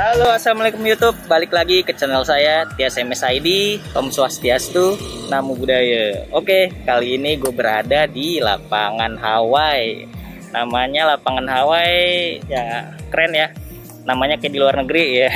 Halo, assalamualaikum YouTube. Balik lagi ke channel saya Tias MSID. Om Swastiastu, Namo Buddhaya. Oke, kali ini gue berada di lapangan Hawaii. Namanya lapangan Hawaii, ya keren ya. Namanya kayak di luar negeri ya.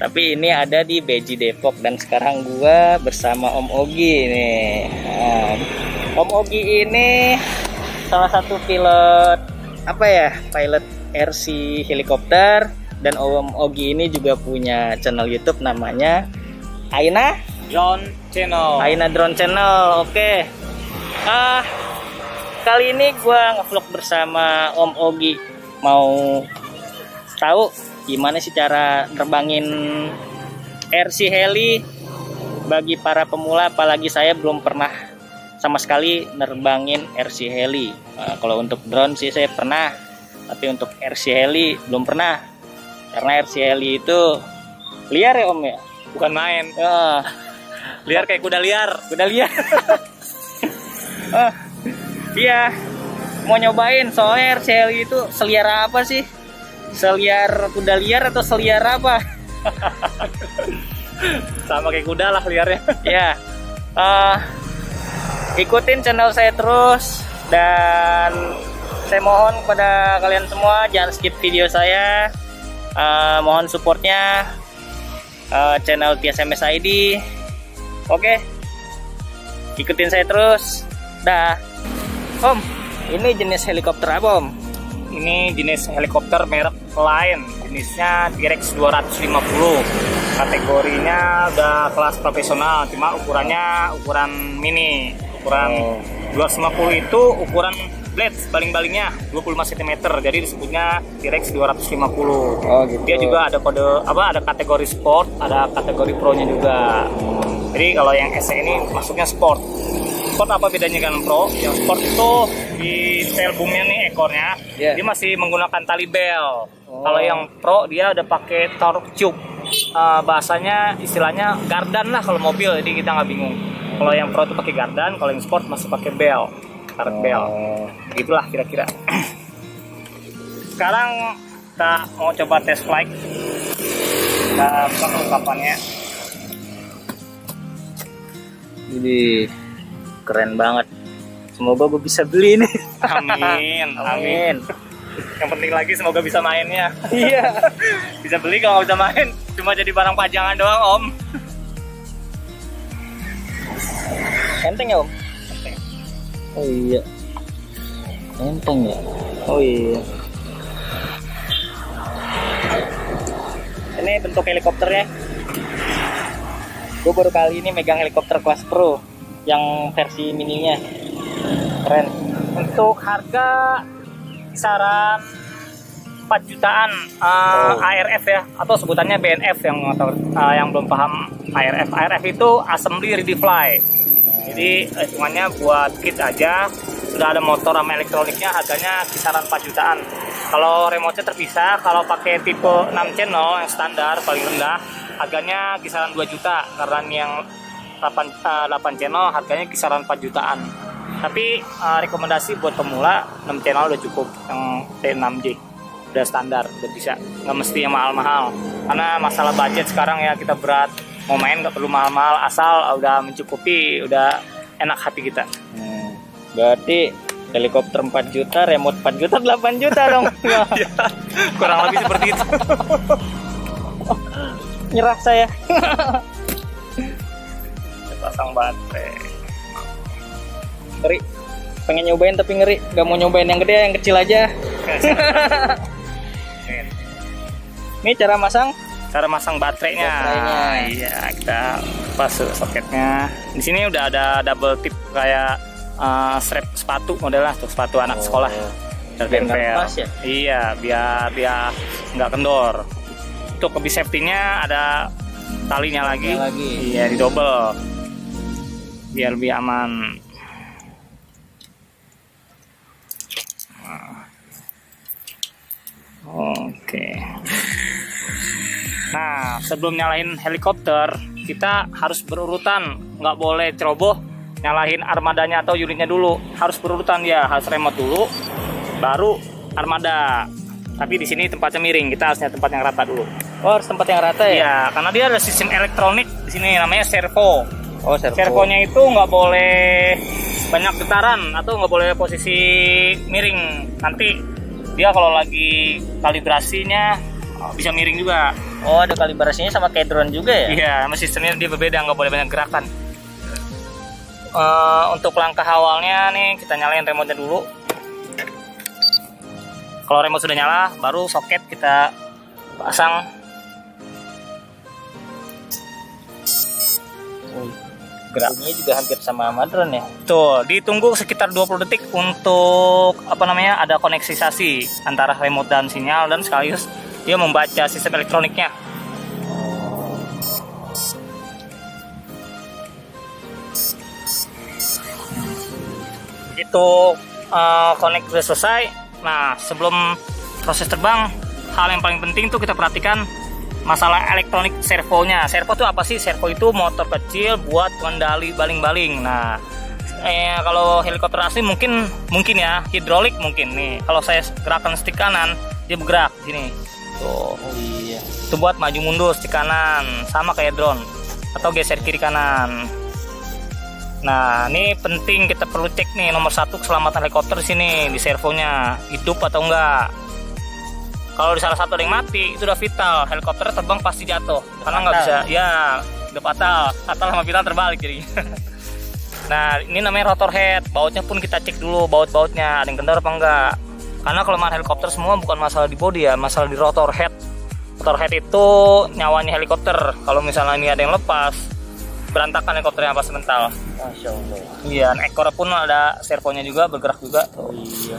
Tapi ini ada di Beji Depok dan sekarang gue bersama Om Ogi nih. Om Ogi ini salah satu pilot pilot RC helikopter. Dan Om Ogi ini juga punya channel YouTube namanya Aina Drone Channel. Aina Drone Channel. Oke. Kali ini gua ngevlog bersama Om Ogi. Mau tahu gimana sih cara nerbangin RC heli bagi para pemula, apalagi saya belum pernah sama sekali nerbangin RC heli. Kalau untuk drone sih saya pernah, tapi untuk RC heli belum pernah. Karena RC heli itu liar ya Om ya? Bukan main. Liar kayak kuda liar. Kuda liar. Iya. Mau nyobain soalnya RC heli itu seliar apa sih? Seliar kuda liar atau seliar apa? Sama kayak kuda lah liarnya. Ya. Ikutin channel saya terus. Dan saya mohon kepada kalian semua jangan skip video saya. Mohon supportnya channel Tias MSID. Oke, ikutin saya terus. Dah. Om, ini jenis helikopter apa Om? Ini jenis helikopter merek lain. Jenisnya T-Rex 250. Kategorinya udah kelas profesional. Cuma ukurannya ukuran mini. Ukuran 250 itu ukuran blade baling-balingnya 25 cm, jadi disebutnya T-Rex 250. Oh gitu. Dia juga ada kode ada kategori sport, ada kategori pro nya juga. Jadi kalau yang SE ini masuknya sport. Sport apa bedanya dengan pro? Yang sport itu di tail boomnya nih ekornya, dia masih menggunakan tali bel. Kalau yang pro dia udah pakai torque tube. Bahasanya istilahnya gardan lah kalau mobil, jadi kita nggak bingung. Kalau yang pro itu pakai gardan, kalau yang sport masih pakai bel. Karet bel, gitulah kira-kira. Sekarang kita mau coba test flight. Kita buka kelengkapannya. Jadi keren banget. Semoga gue bisa beli nih. Amin, amin. Yang penting lagi semoga bisa mainnya. Iya. Bisa beli kalau nggak bisa main, cuma jadi barang pajangan doang Om. Enteng ya Om? Oh iya, enteng ya. Oh iya. Ini bentuk helikopternya. Gue baru kali ini megang helikopter kelas pro yang versi mininya. Keren. Untuk harga kisaran 4 jutaan ARF ya, atau sebutannya BNF yang belum paham ARF. ARF itu Assembly Ready Fly. Jadi hitungannya buat kit aja, sudah ada motor sama elektroniknya, harganya kisaran 4 jutaan. Kalau remote-nya terpisah, kalau pakai tipe 6 channel yang standar paling rendah, harganya kisaran 2 juta. Karena yang 8 channel harganya kisaran 4 jutaan. Tapi rekomendasi buat pemula 6 channel udah cukup, yang T6J udah standar, udah bisa. Nggak mesti yang mahal-mahal. Karena masalah budget sekarang ya, kita berat. Mau main nggak perlu mahal-mahal, asal udah mencukupi, udah enak hati kita. Berarti helikopter 4 juta, remote 4 juta, 8 juta dong. Ya, kurang lebih seperti itu. Nyerah saya. Pasang baterai. Ngeri. Pengen nyobain tapi ngeri. Gak mau nyobain yang gede, yang kecil aja. Ini cara masang? Cara masang baterainya. Iya, kita pasang soketnya. Di sini udah ada double tip kayak strap sepatu modelnya tuh, sepatu anak sekolah. Biar nggak pas ya? Iya, biar dia nggak kendor. Untuk lebih safety-nya ada talinya lagi. Iya, di double. Biar lebih aman. Oke. Nah, sebelum nyalain helikopter, kita harus berurutan, nggak boleh ceroboh nyalahin armadanya atau unitnya dulu. Harus berurutan ya, harus remote dulu, baru armada. Tapi di sini tempatnya miring, kita harusnya tempat yang rata dulu. Oh, harus tempat yang rata ya? Iya, karena dia ada sistem elektronik di sini namanya servo. Oh, servo. Servonya itu nggak boleh banyak getaran atau nggak boleh posisi miring. Nanti dia kalau lagi kalibrasinya bisa miring juga. Oh, ada kalibrasinya sama kayak drone juga ya? Iya, sistemnya dia berbeda, nggak boleh banyak gerakan. Untuk langkah awalnya nih kita nyalain remote-nya dulu. Kalau remote sudah nyala, baru soket kita pasang. Geraknya juga hampir sama drone ya? Tuh, ditunggu sekitar 20 detik untuk ada koneksisasi antara remote dan sinyal, dan sekaligus dia membaca sistem elektroniknya. Itu connect sudah selesai. Nah, sebelum proses terbang, hal yang paling penting tuh kita perhatikan masalah elektronik servonya. Servo itu apa sih? Servo itu motor kecil buat mengendali baling-baling. Nah, kalau helikopter asli mungkin ya hidrolik mungkin nih. Kalau saya gerakan stick kanan, dia bergerak sini. Tuh. Oh iya. Itu buat maju mundur stick kanan, sama kayak drone, atau geser kiri kanan. Nah, ini penting, kita perlu cek nih nomor 1 keselamatan helikopter sini di servonya hidup atau enggak. Kalau di salah satu ada yang mati, itu udah vital, helikopter terbang pasti jatuh karena nggak bisa, ya udah fatal sama vital terbalik jadi. Nah, ini namanya rotor head, bautnya pun kita cek dulu baut-bautnya ada yang kendor apa enggak. Karena kelemahan helikopter semua bukan masalah di bodi ya, masalah di rotor head. Rotor head itu nyawanya helikopter. Kalau misalnya ini ada yang lepas, berantakan helikopternya pas mental. Masya Allah. Iya, ekornya pun ada servonya juga, bergerak juga. Oh iya.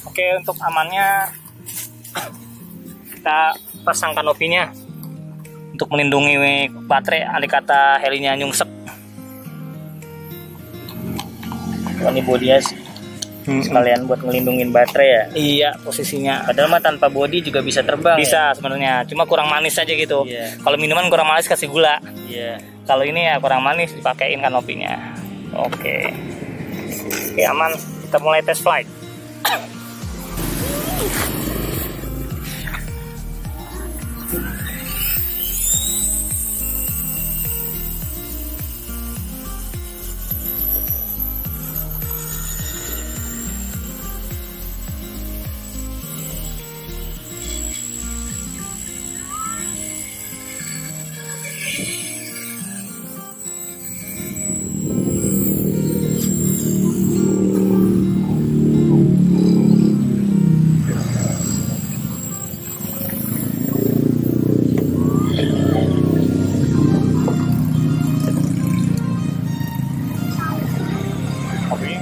Oke, untuk amannya kita pasang kanopinya untuk melindungi baterai, andai kata helinya nyungsep. Ini bodinya sekalian buat ngelindungin baterai ya? Iya, posisinya. Padahal mah tanpa bodi juga bisa terbang. Bisa ya? Sebenarnya, cuma kurang manis aja gitu. Iya. Kalau minuman kurang manis kasih gula. Iya. Kalau ini ya kurang manis dipakein kanopinya. Oke, aman. Kita mulai test flight.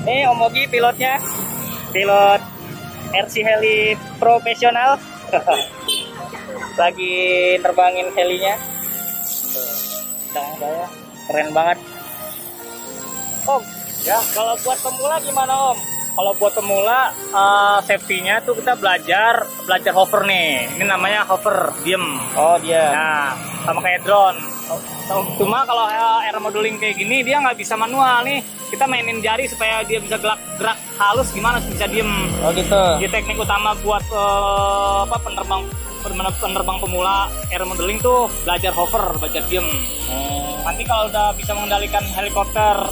Ini Om Ogi pilotnya, pilot RC Heli profesional, lagi nerbangin helinya. Keren banget. Om, ya kalau buat pemula gimana Om? Kalau buat pemula safety-nya tuh kita belajar hover nih. Ini namanya hover, diem. Oh dia. Nah, sama kayak drone. Cuma kalau air modeling kayak gini dia nggak bisa manual nih. Kita mainin jari supaya dia bisa gerak halus, gimana bisa diem. Oh gitu. Jadi teknik utama buat penerbang pemula air modeling tuh belajar hover, belajar diem. Nanti kalau udah bisa mengendalikan helikopter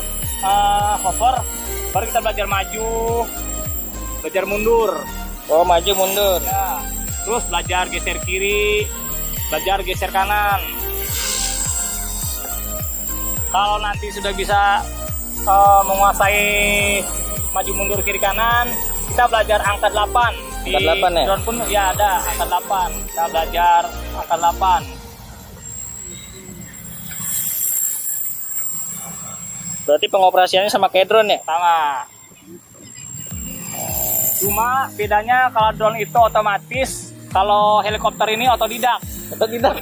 hover, baru kita belajar maju, belajar mundur. Oh maju mundur. Ya. Terus belajar geser kiri, belajar geser kanan. Kalau nanti sudah bisa menguasai maju mundur kiri kanan, kita belajar angka 8. Angka 8 ya? Drone pun ya ada angka 8. Kita belajar angka 8. Berarti pengoperasiannya sama kayak drone ya? Sama. Cuma bedanya kalau drone itu otomatis, kalau helikopter ini otodidak. Otodidak.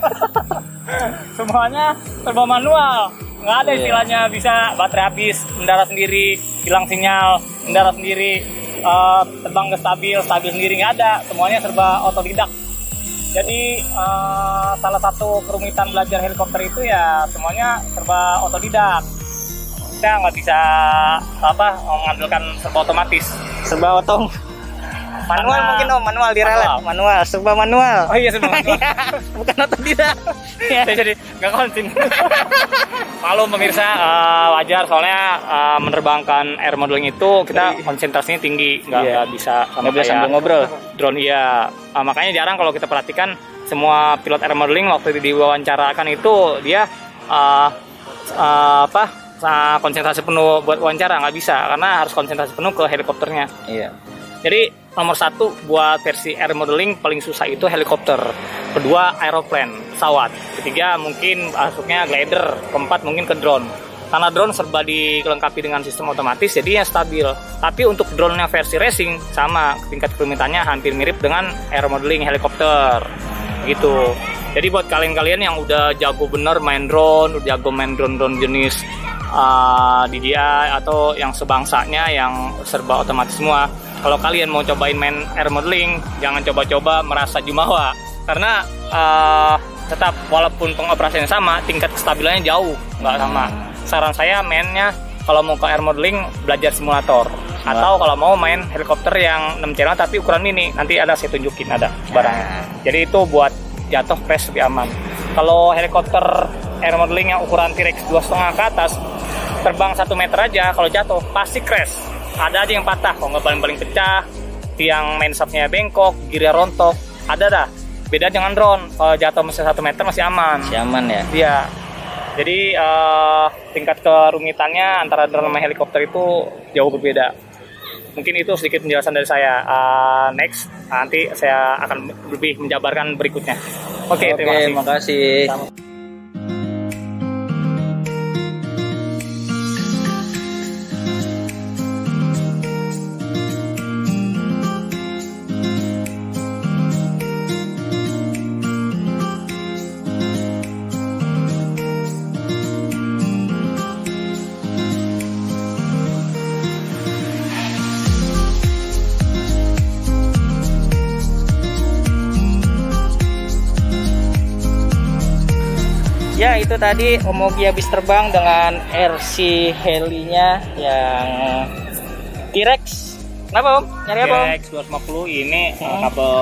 Semuanya serba manual. Nggak ada istilahnya bisa baterai habis, mendarat sendiri, hilang sinyal, mendarat sendiri, terbang ke stabil sendiri, nggak ada. Semuanya serba otodidak. Jadi salah satu kerumitan belajar helikopter itu ya semuanya serba otodidak. kita nggak bisa mengandalkan serba otomatis. Serba otong. Manual mungkin Om, manual diralat. Manual, serba manual. Oh iya, serba manual. Bukan otodidak. Saya jadi nggak konsen. Maklum pemirsa, wajar soalnya menerbangkan air modeling itu kita konsentrasinya tinggi, nggak bisa sama kayak sambil ngobrol. Drone iya. Makanya jarang kalau kita perhatikan semua pilot air modeling waktu diwawancarakan itu dia konsentrasi penuh buat wawancara, nggak bisa karena harus konsentrasi penuh ke helikopternya. Iya. Jadi nomor 1 buat versi air modeling paling susah itu helikopter, kedua aeroplane, pesawat, ketiga mungkin masuknya glider, keempat mungkin ke drone. Karena drone serba dilengkapi dengan sistem otomatis jadinya stabil. Tapi untuk drone yang versi racing sama, tingkat kerumitannya hampir mirip dengan air modeling helikopter gitu. Jadi buat kalian-kalian yang udah jago bener main drone, udah jago main drone jenis DJI atau yang sebangsanya yang serba otomatis semua, kalau kalian mau cobain main air modeling, jangan coba-coba merasa jumawa, karena tetap walaupun pengoperasiannya sama, tingkat kestabilannya jauh nggak sama. Saran saya mainnya kalau mau ke air modeling belajar simulator, atau kalau mau main helikopter yang 6 channel tapi ukuran mini, nanti ada saya tunjukin ada barangnya. Jadi itu buat jatuh crash lebih aman. Kalau helikopter air modeling yang ukuran T-Rex 2,5 ke atas, terbang 1 meter aja, kalau jatuh pasti crash. Ada aja yang patah, kalau nggak paling pecah, tiang main shaftnya bengkok, gearnya rontok, ada dah. Beda dengan drone, kalau jatuh masih 1 meter masih aman. Masih aman ya? Iya. Jadi tingkat kerumitannya antara drone sama helikopter itu jauh berbeda. Mungkin itu sedikit penjelasan dari saya. Next, nanti saya akan lebih menjabarkan berikutnya. Oke, terima kasih. Sama. Ya itu tadi Om Ogi habis terbang dengan RC helinya yang T-Rex. Kenapa Om? Nyari apa Om? T-Rex 250 ini kabel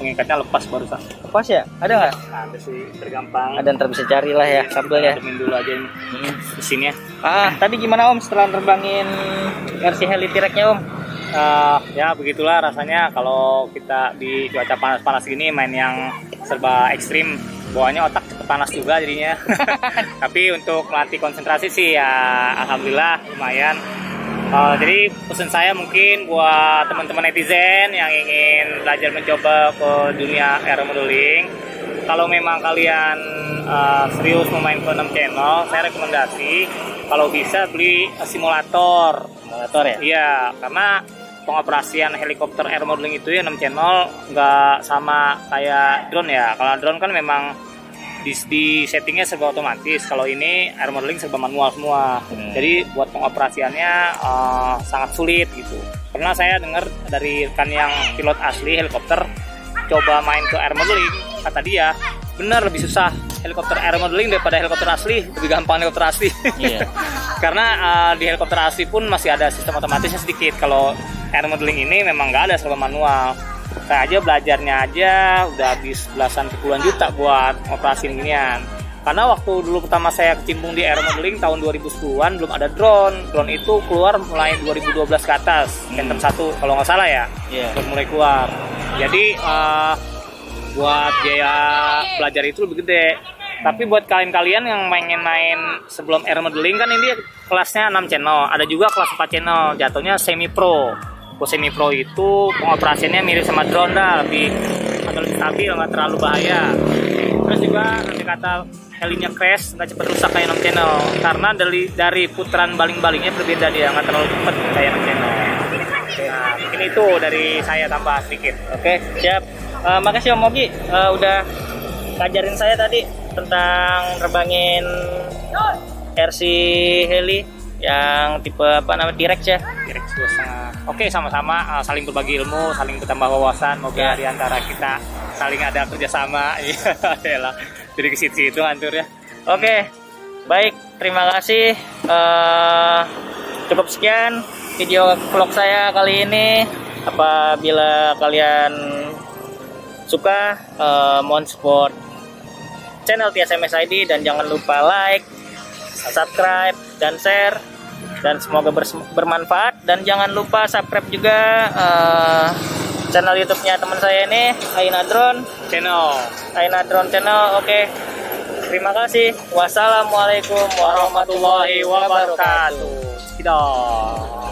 pengikatnya lepas barusan. Lepas ya? Ada nggak? Ada sih, tergampang. Ada, ntar bisa cari lah ya kabelnya. Ademin dulu aja ini mesinnya. Tadi gimana Om setelah terbangin RC heli T-Rex-nya Om? Ya begitulah rasanya kalau kita di cuaca panas-panas gini main yang serba ekstrim. Bawaannya otak cepet panas juga jadinya. Tapi untuk melatih konsentrasi sih ya alhamdulillah lumayan. Jadi pesan saya mungkin buat teman-teman netizen yang ingin belajar mencoba ke dunia air modeling, kalau memang kalian serius mau main ke 6 channel, saya rekomendasi kalau bisa beli simulator. Simulator ya? Iya, karena pengoperasian helikopter air modeling itu ya 6 channel nggak sama kayak drone ya. Kalau drone kan memang di settingnya serba otomatis, kalau ini air modeling serba manual semua. Jadi buat pengoperasiannya sangat sulit gitu. Pernah saya dengar dari rekan yang pilot asli helikopter coba main ke air modeling, kata dia benar lebih susah helikopter air modeling daripada helikopter asli, lebih gampang helikopter asli. Iya. Karena di helikopter asli pun masih ada sistem otomatisnya sedikit. Kalau air modeling ini memang nggak ada, serba manual. Saya aja belajarnya aja udah habis belasan puluhan juta buat operasiin ginian. Karena waktu dulu pertama saya kecimpung di air modeling tahun 2010-an belum ada drone. Drone itu keluar mulai 2012 ke atas, Phantom 1 kalau nggak salah ya. Baru mulai keluar. Jadi buat biaya belajar itu lebih gede. Tapi buat kalian-kalian yang pengen main sebelum air modeling kan ini kelasnya 6 channel. Ada juga kelas 4 channel, jatuhnya semi pro. Semi pro itu pengoperasiannya mirip sama drone dah, lebih stabil, nggak terlalu bahaya. Terus juga nanti kata helinya crash, nggak cepet rusak kayak 6 channel, karena dari putaran baling-balingnya berbeda, dia nggak terlalu cepet kayak 6 channel. Nah mungkin itu dari saya tambah sedikit. Oke, siap. Makasih Om Ogi udah ngajarin saya tadi tentang terbangin RC heli yang tipe apa namanya, T-Rex ya. T-Rex 2,5. Oke, sama-sama saling berbagi ilmu, saling bertambah wawasan. Moga di antara kita saling ada kerjasama. Iya, lah. Jadi ke situ-situ antur ya. Oke. Baik, terima kasih. Cukup sekian video vlog saya kali ini. Apabila kalian suka, mohon support channel TSMS ID dan jangan lupa like, subscribe, dan share, dan semoga bermanfaat. Dan jangan lupa subscribe juga channel YouTube-nya teman saya ini, Ainadron Channel. Oke. Terima kasih. Wassalamualaikum warahmatullahi wabarakatuh. Tidak.